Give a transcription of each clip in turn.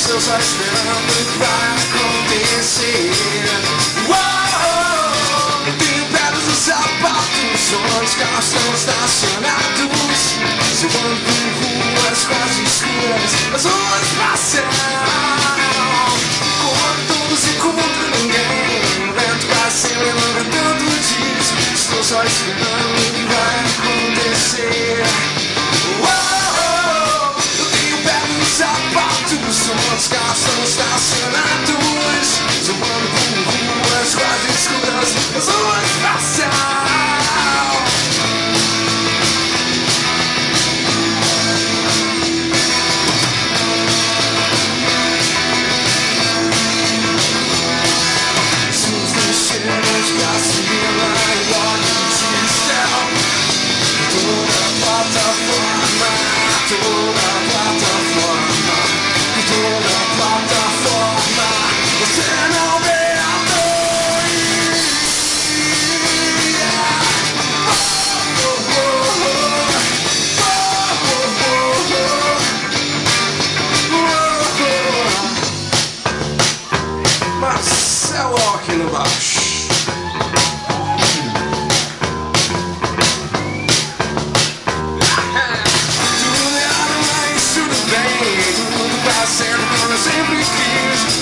Estou só esperando o que vai acontecer. Uou, eu tenho pedras no sapato, os carros estão estacionados. Se eu ando por ruas quase escuras, as ruas passam. Corro todos e contra ninguém. O vento vai se levantando disso. Estou só esperando o que vai acontecer. Uou, eu tenho pedras no sapato, os carros estão estacionados. Se eu ando por ruas quase escuras, as ruas passam.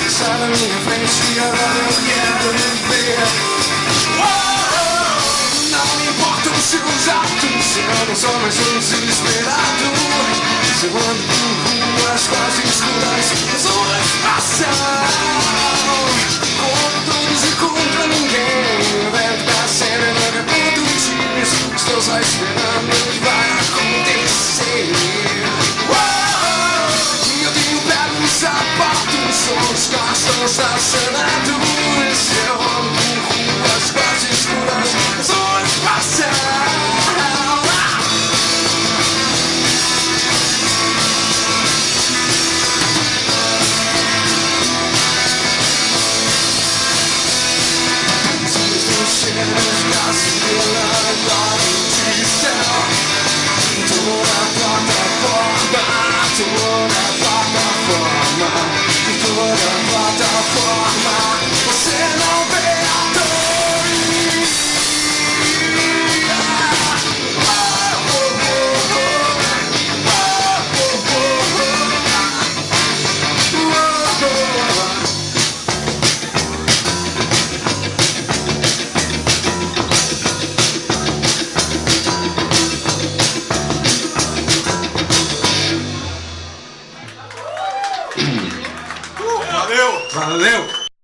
Sai da minha frente, agora eu quero viver. Oh, não me importam os seus atos, eu não sou mais um desesperado. Se eu ando por ruas quase escuras, as ruas passam. Contra todos e contra ninguém, o vento tá sempre no ponto disso. Estou só esperando o que vai acontecer. Oh, eu tenho pego no sapato, os carros estão estacionados. Eu ando por ruas quase escuras, as ruas passam. Valeu!